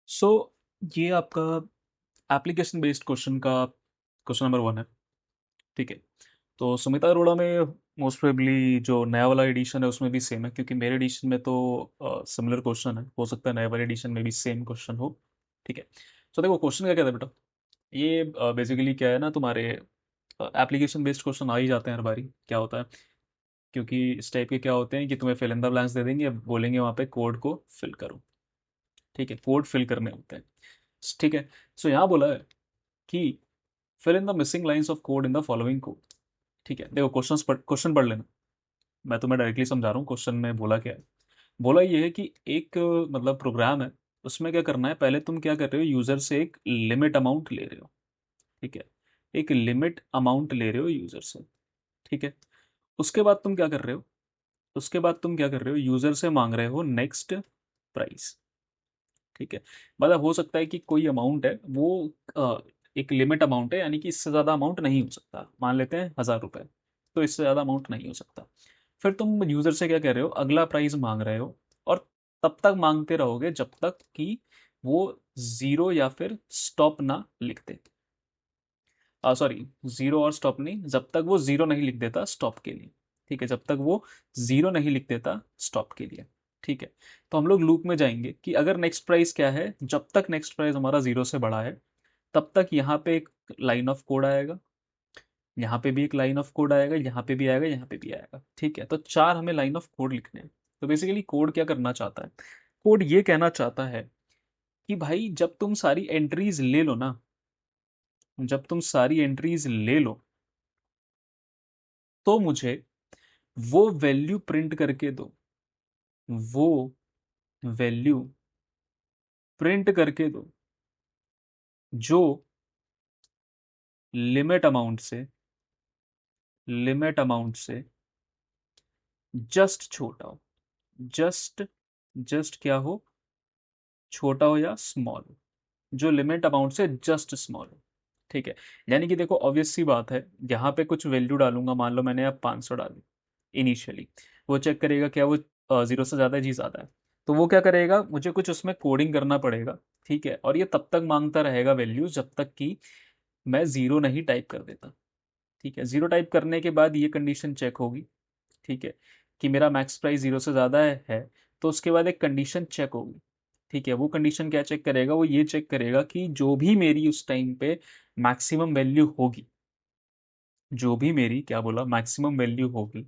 सो ये आपका application based question का क्वेश्चन नंबर 1 है। ठीक है। तो सुमिता अरोड़ा में मोस्ट प्रोबेबली जो नया वाला एडिशन है उसमें भी सेम है, क्योंकि मेरे एडिशन में तो सिमिलर क्वेश्चन है, हो सकता है नए वाले एडिशन में भी सेम क्वेश्चन हो। ठीक है। तो देखो क्वेश्चन क्या कहता है बेटा। ये बेसिकली क्या है ना, तुम्हारे एप्लीकेशन बेस्ड क्वेश्चन आ ही जाते हैं हर बारी। क्या होता है, क्योंकि इस टाइप के क्या होते हैं कि तुम्हें फिल इन द ब्लैंक्स दे देंगे, बोलेंगे वहाँ पे कोड को फिल करो। ठीक है, कोड फिल करने होते हैं। ठीक है। सो यहाँ बोला है कि fill in the missing lines of code in the following code. ठीक है, देखो क्वेश्चन पढ़ लेना। मैं तुम्हें डायरेक्टली समझा रहा हूँ क्वेश्चन में बोला क्या है। बोला ये है कि एक मतलब प्रोग्राम है, उसमें क्या करना है, पहले तुम क्या कर रहे हो, यूजर से एक लिमिट अमाउंट ले रहे हो। ठीक है, एक लिमिट अमाउंट ले रहे हो यूजर से। ठीक है। उसके बाद तुम क्या कर रहे हो, उसके बाद तुम क्या कर रहे हो, यूजर से मांग रहे हो नेक्स्ट प्राइस। ठीक है। मतलब हो सकता है कि कोई अमाउंट है वो एक लिमिट अमाउंट है, यानी कि इससे ज़्यादा अमाउंट नहीं हो सकता। मान लेते हैं 1,000 रुपये, तो इससे ज़्यादा अमाउंट नहीं हो सकता। फिर तुम यूज़र से क्या कह रहे हो, अगला प्राइस मांग रहे हो, और तब तक मांगते रहोगे जब तक कि वो ज़ीरो या फिर स्टॉप ना लिख दे। सॉरी, ज़ीरो और स्टॉप नहीं, जब तक वो ज़ीरो नहीं लिख देता स्टॉप के लिए। ठीक है, जब तक वो ज़ीरो नहीं लिख देता स्टॉप के लिए। ठीक है। तो हम लोग लूप में जाएंगे कि अगर नेक्स्ट प्राइस क्या है, जब तक नेक्स्ट प्राइस हमारा ज़ीरो से बड़ा है तब तक यहाँ पे एक लाइन ऑफ कोड आएगा, यहाँ पे भी एक लाइन ऑफ कोड आएगा, यहाँ पे भी आएगा, यहाँ पे भी आएगा। ठीक है, तो चार हमें लाइन ऑफ कोड लिखने हैं। तो बेसिकली कोड क्या करना चाहता है, कोड ये कहना चाहता है कि भाई जब तुम सारी एंट्रीज ले लो ना, जब तुम सारी एंट्रीज ले लो तो मुझे वो वैल्यू प्रिंट करके दो, वो वैल्यू प्रिंट करके दो जो लिमिट अमाउंट से, लिमिट अमाउंट से जस्ट छोटा हो। जस्ट, जस्ट क्या हो, छोटा हो या स्मॉल हो, जो लिमिट अमाउंट से जस्ट स्मॉल हो। ठीक है। यानी कि देखो ऑब्वियस सी बात है, यहाँ पे कुछ वैल्यू डालूंगा, मान लो मैंने अब 500 डाली इनिशियली, वो चेक करेगा क्या वो जीरो से ज़्यादा है, जी ज़्यादा है। तो वो क्या करेगा, मुझे कुछ उसमें कोडिंग करना पड़ेगा। ठीक है, और ये तब तक मांगता रहेगा वैल्यू जब तक कि मैं ज़ीरो नहीं टाइप कर देता। ठीक है, ज़ीरो टाइप करने के बाद ये कंडीशन चेक होगी। ठीक है, कि मेरा मैक्स प्राइस ज़ीरो से ज़्यादा है। तो उसके बाद एक कंडीशन चेक होगी। ठीक है, वो कंडीशन क्या चेक करेगा, वो ये चेक करेगा कि जो भी मेरी उस टाइम पे मैक्सिमम वैल्यू होगी, जो भी मेरी क्या बोला मैक्सिमम वैल्यू होगी,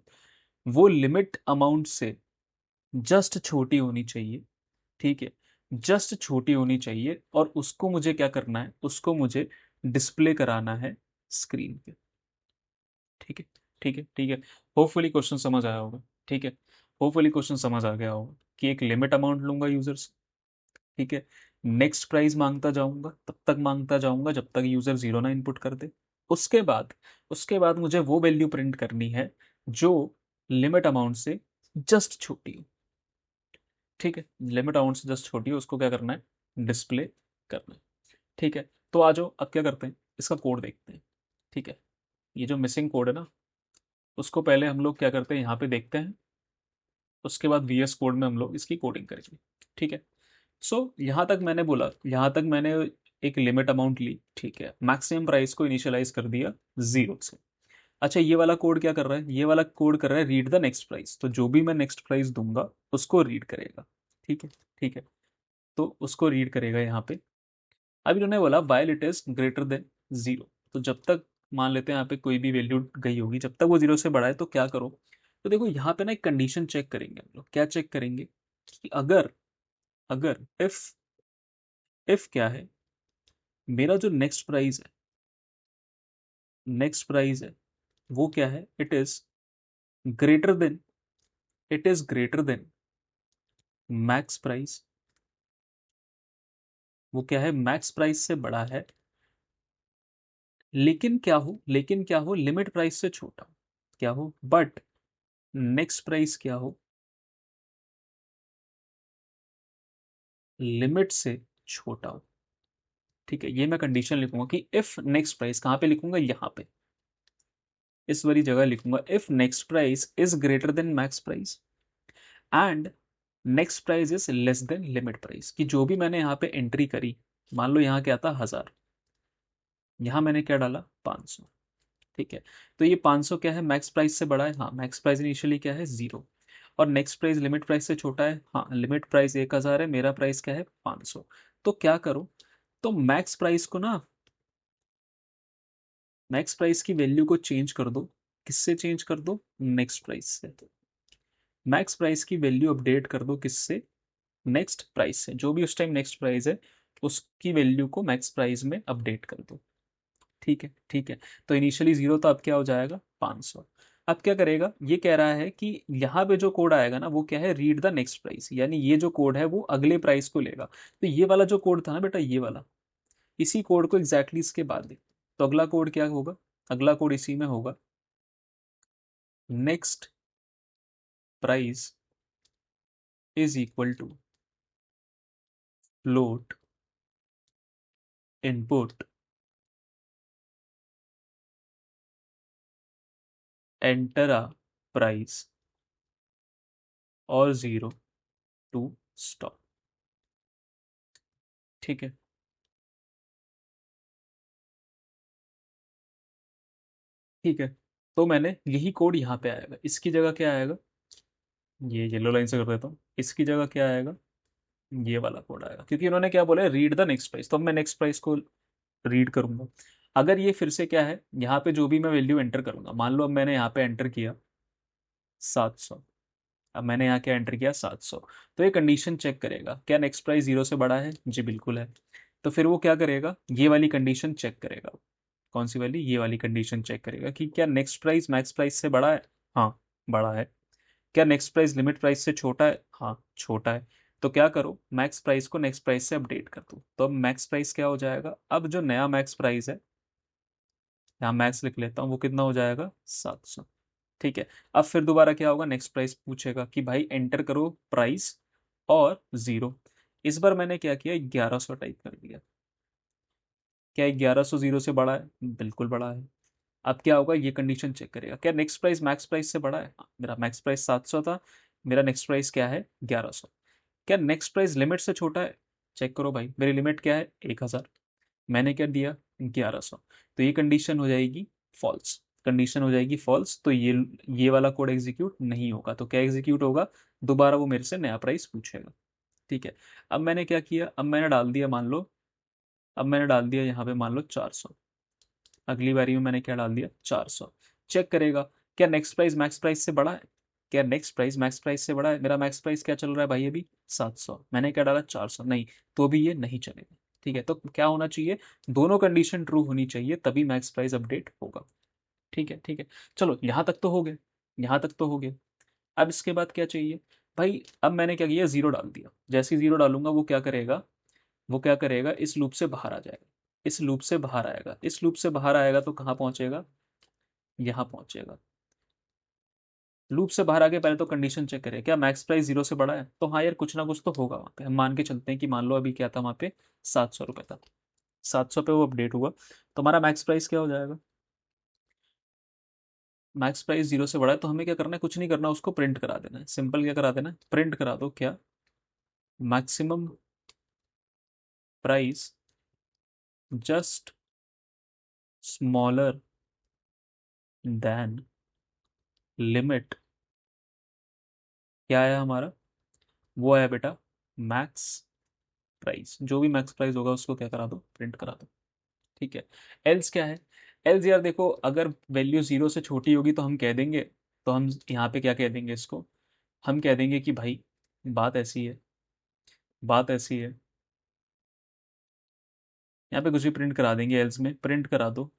वो लिमिट अमाउंट से जस्ट छोटी होनी चाहिए। ठीक है, जस्ट छोटी होनी चाहिए, और उसको मुझे क्या करना है, उसको मुझे डिस्प्ले कराना है स्क्रीन पे। ठीक है, ठीक है, ठीक है। होपफुली क्वेश्चन समझ आया होगा। ठीक है, होपफुली क्वेश्चन समझ आ गया होगा कि एक लिमिट अमाउंट लूंगा यूजर से। ठीक है, नेक्स्ट प्राइस मांगता जाऊंगा, तब तक मांगता जाऊंगा जब तक यूजर जीरो ना इनपुट कर दे। उसके बाद, उसके बाद मुझे वो वैल्यू प्रिंट करनी है जो लिमिट अमाउंट से जस्ट छोटी हो। ठीक है, लिमिट अमाउंट से जस्ट छोटी हो, उसको क्या करना है, डिस्प्ले करना है। ठीक है। तो आ जाओ, अब क्या करते हैं, इसका कोड देखते हैं। ठीक है, ये जो मिसिंग कोड है ना, उसको पहले हम लोग क्या करते हैं, यहाँ पे देखते हैं। उसके बाद वीएस कोड में हम लोग इसकी कोडिंग करेंगे। ठीक है। सो यहाँ तक मैंने बोला, यहाँ तक मैंने एक लिमिट अमाउंट ली। ठीक है, मैक्सिमम प्राइस को इनिशियलाइज कर दिया जीरो से। अच्छा, ये वाला कोड क्या कर रहा है, ये वाला कोड कर रहा है रीड द नेक्स्ट प्राइस। तो जो भी मैं नेक्स्ट प्राइस दूंगा उसको रीड करेगा। ठीक है, ठीक है। तो उसको रीड करेगा यहाँ पे। अब इन्होंने बोला while it is greater than zero. तो जब तक, मान लेते हैं यहाँ पे कोई भी वैल्यू गई होगी, जब तक वो जीरो से बड़ा है तो क्या करो। तो देखो यहाँ पे ना एक कंडीशन चेक करेंगे हम लोग। क्या चेक करेंगे कि अगर, अगर इफ क्या है, मेरा जो नेक्स्ट प्राइस है, नेक्स्ट प्राइस है वो क्या है, it is greater than, it is greater than max price. वो क्या है, मैक्स प्राइस से बड़ा है, लेकिन क्या हो, लेकिन क्या हो, लिमिट प्राइस से छोटा हो। क्या हो, बट नेक्स्ट प्राइस क्या हो, लिमिट से छोटा हो। ठीक है, ये मैं कंडीशन लिखूंगा कि इफ नेक्स्ट प्राइस, कहाँ पे लिखूंगा, यहाँ पे इस वाली जगह लिखूंगा, if next price is greater than max price and next price is less than limit price, कि जो भी मैंने यहाँ पे एंट्री करी, मान लो यहाँ क्या था 1000, यहाँ मैंने क्या डाला 500, ठीक है। तो ये 500 क्या है, मैक्स प्राइस से बड़ा है, हाँ मैक्स प्राइस इनिशियली क्या है 0, और नेक्स्ट प्राइस लिमिट प्राइस से छोटा है, हाँ लिमिट प्राइस 1000 है, मेरा प्राइस क्या है 500। तो क्या करो, तो मैक्स प्राइस को ना, मैक्स प्राइस की वैल्यू को चेंज कर दो, किससे चेंज कर दो, नेक्स्ट प्राइस से। मैक्स प्राइस की वैल्यू अपडेट कर दो किससे, नेक्स्ट प्राइस से, जो भी उस टाइम नेक्स्ट प्राइस है उसकी वैल्यू को मैक्स प्राइस में अपडेट कर दो, ठीक है ठीक है। तो इनिशियली 0 था, अब क्या हो जाएगा 500। अब क्या करेगा, ये कह रहा है कि यहाँ पे जो कोड आएगा ना वो क्या है, रीड द नेक्स्ट प्राइस, यानी ये जो कोड है वो अगले प्राइस को लेगा। तो ये वाला जो कोड था ना बेटा, ये वाला, इसी कोड को एग्जैक्टली इसके बाद दे। तो अगला कोड क्या होगा, अगला कोड इसी में होगा, next price is equal to float input enter a price और 0 टू स्टॉप, ठीक है। ठीक है, तो मैंने यही कोड यहाँ पे आएगा, इसकी जगह क्या आएगा, ये येलो लाइन से कर देता हूँ, इसकी जगह क्या आएगा, ये वाला कोड आएगा, क्योंकि उन्होंने क्या बोला, रीड द नेक्स्ट प्राइस, तो अब मैं नेक्स्ट प्राइस को रीड करूंगा। अगर ये फिर से क्या है, यहाँ पे जो भी मैं वैल्यू एंटर करूंगा, मान लो अब मैंने यहाँ पे एंटर किया 700, अब मैंने यहाँ क्या एंटर किया 700, तो ये कंडीशन चेक करेगा क्या नेक्स्ट प्राइस 0 से बड़ा है, जी बिल्कुल है। तो फिर वो क्या करेगा, ये वाली कंडीशन चेक करेगा, कौन सी वाली, ये वाली कंडीशन चेक करेगा कि क्या नेक्स्ट प्राइस मैक्स प्राइस से बड़ा है, हाँ बड़ा है। क्या नेक्स्ट प्राइस लिमिट प्राइस से छोटा है, हाँ छोटा है। तो क्या करो, मैक्स प्राइस को नेक्स्ट प्राइस से अपडेट कर दो, तो अब मैक्स प्राइस क्या हो जाएगा, अब जो नया मैक्स प्राइस है, यहाँ मैक्स लिख लेता हूँ, वो कितना हो जाएगा 700, ठीक है। अब फिर दोबारा क्या होगा, नेक्स्ट प्राइस पूछेगा कि भाई एंटर करो प्राइस और 0। इस बार मैंने क्या किया, 1100 टाइप कर दिया। क्या 1100 0 से बड़ा है, बिल्कुल बड़ा है। अब क्या होगा, ये कंडीशन चेक करेगा क्या नेक्स्ट प्राइस मैक्स प्राइस से बड़ा है, हाँ, मेरा मैक्स प्राइस 700 था, मेरा नेक्स्ट प्राइस क्या है 1100। क्या नेक्स्ट प्राइस लिमिट से छोटा है, चेक करो भाई, मेरी लिमिट क्या है 1000, मैंने क्या दिया 1100, तो ये कंडीशन हो जाएगी फॉल्स, कंडीशन हो जाएगी फॉल्स, तो ये वाला कोड एग्जीक्यूट नहीं होगा। तो क्या एग्जीक्यूट होगा, दोबारा वो मेरे से नया प्राइस पूछेगा, ठीक है। अब मैंने क्या किया, अब मैंने डाल दिया, मान लो अब मैंने डाल दिया यहाँ पे मान लो 400, अगली बारी में मैंने क्या डाल दिया 400, चेक करेगा क्या नेक्स्ट प्राइस मैक्स प्राइस से बड़ा है, क्या नेक्स्ट प्राइस मैक्स प्राइस से बड़ा है, मेरा मैक्स प्राइस क्या चल रहा है भाई अभी 700, मैंने क्या डाला 400, नहीं, तो भी ये नहीं चलेगा, ठीक है। तो क्या होना चाहिए, दोनों कंडीशन ट्रू होनी चाहिए तभी मैक्स प्राइस अपडेट होगा, ठीक है ठीक है। चलो यहाँ तक तो हो गए, यहाँ तक तो हो गए। अब इसके बाद क्या चाहिए भाई, अब मैंने क्या किया, जीरो डाल दिया, जैसे ही जीरो डालूंगा वो क्या करेगा, वो क्या करेगा, इस लूप से बाहर आ जाएगा, इस लूप से बाहर आएगा, इस लूप से बाहर आएगा तो कहाँ पहुंचेगा, यहाँ पहुंचेगा। लूप से बाहर आके पहले तो कंडीशन चेक करें क्या मैक्स प्राइस 0 से बड़ा है, तो हाँ यार कुछ ना कुछ तो होगा वहाँ पे, हम मान के चलते हैं कि मान लो अभी क्या था वहाँ पे 700 रुपये था, 700 पे वो अपडेट हुआ, तो हमारा मैक्स प्राइस क्या हो जाएगा, मैक्स प्राइस 0 से बड़ा है, तो हमें क्या करना है, कुछ नहीं करना, उसको प्रिंट करा देना है, सिंपल क्या करा देना है, प्रिंट करा दो क्या, maximum price just smaller than limit, क्या है हमारा, वो है बेटा मैक्स प्राइस, जो भी मैक्स प्राइस होगा उसको क्या करा दो, प्रिंट करा दो, ठीक है। एल्स क्या है, एल्स यार देखो, अगर वैल्यू 0 से छोटी होगी तो हम कह देंगे, तो हम यहाँ पे क्या कह देंगे इसको, हम कह देंगे कि भाई बात ऐसी है, बात ऐसी है, यहाँ पे कुछ भी प्रिंट करा देंगे, एल्स में प्रिंट करा दो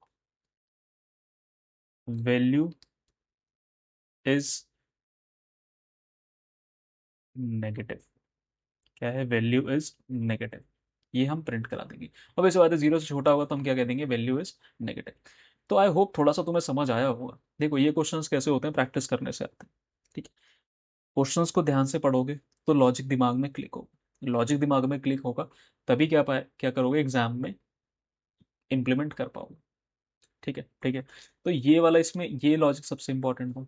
वैल्यू इज नेगेटिव, क्या है, वैल्यू इज नेगेटिव, ये हम प्रिंट करा देंगे। और वैसे बात है 0 से छोटा होगा तो हम क्या कह देंगे, वैल्यू इज नेगेटिव। तो आई होप थोड़ा सा तुम्हें समझ आया होगा। देखो ये क्वेश्चंस कैसे होते हैं, प्रैक्टिस करने से आते हैं, ठीक है। क्वेश्चंस को ध्यान से पढ़ोगे तो लॉजिक दिमाग में क्लिक होगा, लॉजिक दिमाग में क्लिक होगा तभी क्या पाए क्या करोगे, एग्जाम में इंप्लीमेंट कर पाओगे, ठीक है ठीक है। तो ये वाला इसमें ये लॉजिक सबसे इंपॉर्टेंट था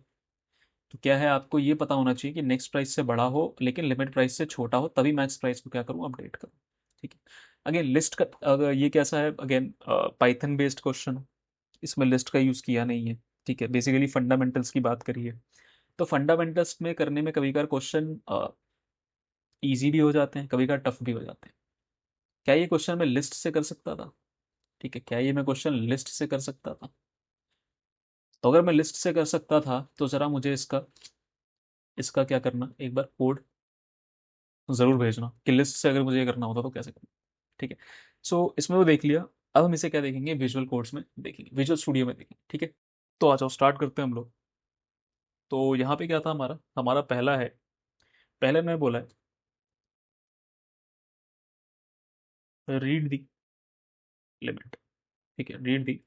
तो क्या है, आपको ये पता होना चाहिए कि नेक्स्ट प्राइस से बड़ा हो लेकिन लिमिट प्राइस से छोटा हो, तभी मैक्स प्राइस को क्या करूँ, अपडेट करूँ। ठीक है। अगेन लिस्ट का, अगर ये कैसा है, अगेन पाइथन बेस्ड क्वेश्चन है, इसमें लिस्ट का यूज़ किया नहीं है। ठीक है, बेसिकली फंडामेंटल्स की बात करी है। तो फंडामेंटल्स में करने में कभी कभार क्वेश्चन ईजी भी हो जाते हैं, कभी कभार टफ भी हो जाते हैं। क्या ये क्वेश्चन मैं लिस्ट से कर सकता था? ठीक है, क्या ये मैं क्वेश्चन लिस्ट से कर सकता था? तो अगर मैं लिस्ट से कर सकता था तो ज़रा मुझे इसका इसका क्या करना, एक बार कोड ज़रूर भेजना कि लिस्ट से अगर मुझे ये करना होता तो कैसे करना। ठीक है। सो इसमें वो देख लिया। अब हम इसे क्या देखेंगे, विजुअल कोड्स में देखेंगे, विजुअल स्टूडियो में देखेंगे। ठीक है। तो आ जाओ, स्टार्ट करते हैं हम लोग। तो यहाँ पे क्या था, हमारा हमारा पहला है, पहले मैं बोला है रीड दी लिमिट। ठीक है, रीड दी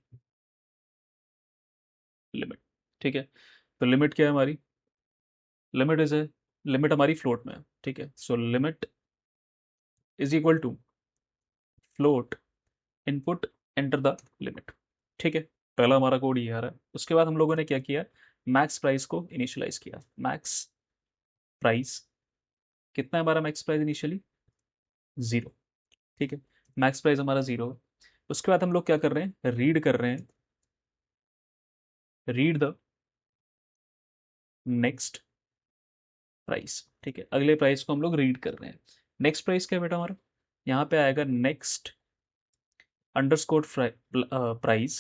लिमिट। ठीक है। तो लिमिट क्या है हमारी, लिमिट इज है, लिमिट हमारी फ्लोट में है। ठीक है। So limit is equal to float input enter the limit. ठीक है। पहला हमारा कोड ये आ रहा है। उसके बाद हम लोगों ने क्या किया, मैक्स प्राइस को इनिशियलाइज किया। मैक्स प्राइस कितना है हमारा, मैक्स प्राइस इनिशियली 0। ठीक है, मैक्स प्राइस हमारा 0 है। उसके बाद हम लोग क्या कर रहे हैं, रीड कर रहे हैं, रीड द नेक्स्ट प्राइस। ठीक है, अगले प्राइस को हम लोग रीड कर रहे हैं। नेक्स्ट प्राइस क्या है बेटा हमारा, यहाँ पे आएगा नेक्स्ट अंडरस्कोर प्राइस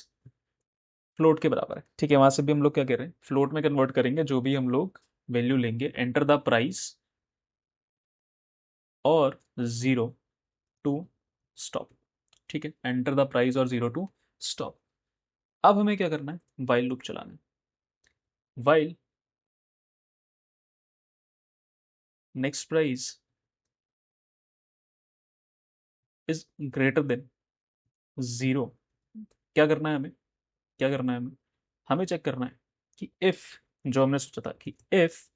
फ्लोट के बराबर है। ठीक है, वहां से भी हम लोग क्या कर रहे हैं, फ्लोट में कन्वर्ट करेंगे जो भी हम लोग वैल्यू लेंगे, एंटर द प्राइस और 0 टू स्टॉप। ठीक है, एंटर द प्राइस और 0 टू स्टॉप। अब हमें क्या करना है, वाइल लूप चलाना है। While next price is greater than 0। क्या करना है हमें, क्या करना है हमें, हमें चेक करना है कि इफ, जो हमने सोचा था कि if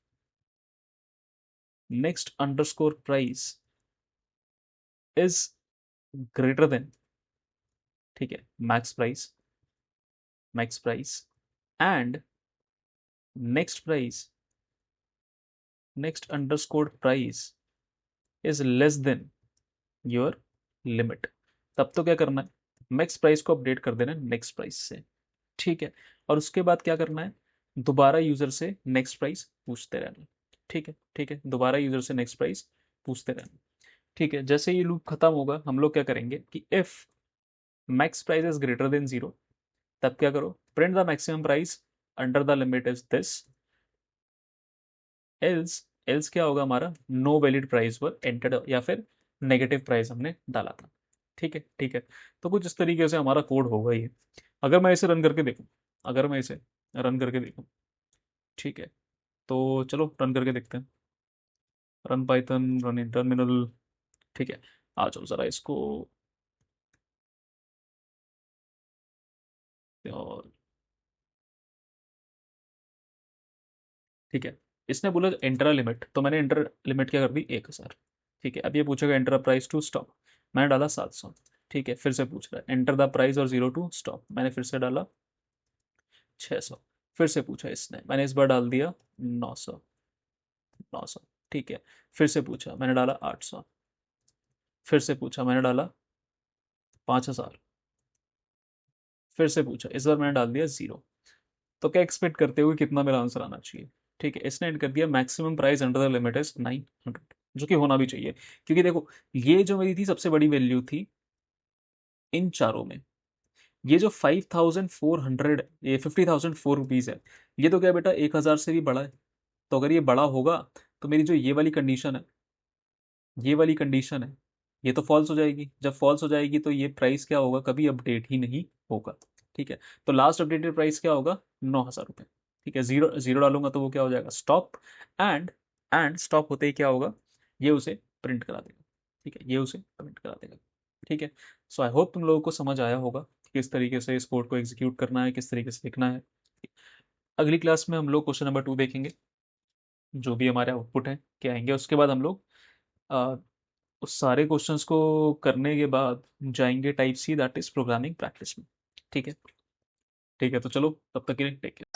next underscore price is greater than, ठीक है, max price and next price, next underscore price is less than your limit. तब तो क्या करना है, मैक्स प्राइस को अपडेट कर देना नेक्स्ट प्राइस से। ठीक है। और उसके बाद क्या करना है, दोबारा यूजर से नेक्स्ट प्राइस पूछते रहना। ठीक है, ठीक है, दोबारा यूजर से नेक्स्ट प्राइस पूछते रहना। ठीक है, जैसे ये लूप खत्म होगा हम लोग क्या करेंगे कि if max price is greater than 0, तब क्या करो, print the maximum price under the limit is this. Else, else क्या होगा हमारा, नो वैलिड प्राइस वर एंटर्ड, या फिर नेगेटिव प्राइस हमने डाला था। ठीक है, ठीक है। तो कुछ इस तरीके से हमारा कोड होगा ये। अगर मैं इसे रन करके देखूं, अगर मैं इसे रन करके देखूं, ठीक है, तो चलो रन करके देखते हैं। Run Python run in terminal. ठीक है, आ जाओ जरा इसको, और ठीक है, इसने बोला एंटर लिमिट, तो मैंने एंटर लिमिट क्या कर दी, 1000। ठीक है, अब ये पूछेगा एंटर प्राइस टू स्टॉप, मैंने डाला 700। ठीक है, फिर से पूछ रहा है एंटर द प्राइस और 0 टू स्टॉप, मैंने फिर से डाला 600। फिर से पूछा इसने, मैंने इस बार डाल दिया 900। 900। ठीक है, फिर से पूछा, मैंने डाला 800। फिर से पूछा, मैंने डाला 5000। फिर से पूछा, इस बार मैंने डाल दिया 0। तो क्या एक्सपेक्ट करते हुए कितना मेरा आंसर आना चाहिए। ठीक है, इसने एंड कर दिया maximum price under the limit is 900, जो कि होना भी चाहिए, क्योंकि देखो ये जो मेरी थी सबसे बड़ी वैल्यू थी इन चारों में। ये जो 5400, ये 50,004 रुपीज है, ये तो क्या बेटा 1000 से भी बड़ा है। तो अगर ये बड़ा होगा तो मेरी जो ये वाली कंडीशन है, ये वाली कंडीशन है, ये तो फॉल्स हो जाएगी। जब फॉल्स हो जाएगी तो ये प्राइस क्या होगा, कभी अपडेट ही नहीं होगा। ठीक है, तो लास्ट अपडेटेड प्राइस क्या होगा, 9,000 रुपये। ठीक है, जीरो जीरो डालूंगा तो वो क्या हो जाएगा, स्टॉप। एंड एंड स्टॉप होते ही क्या होगा, ये उसे प्रिंट करा देगा। ठीक है, ये उसे प्रिंट करा देगा। ठीक है। सो आई होप तुम लोगों को समझ आया होगा कि किस तरीके से इस कोड को एग्जीक्यूट करना है, किस तरीके से लिखना है। अगली क्लास में हम लोग क्वेश्चन नंबर 2 देखेंगे, जो भी हमारे आउटपुट है क्या आएंगे। उसके बाद हम लोग उस सारे क्वेश्चंस को करने के बाद जाएंगे type C, that is programming practice में। ठीक है, ठीक है, तो चलो तब तक के लिए टेक केयर।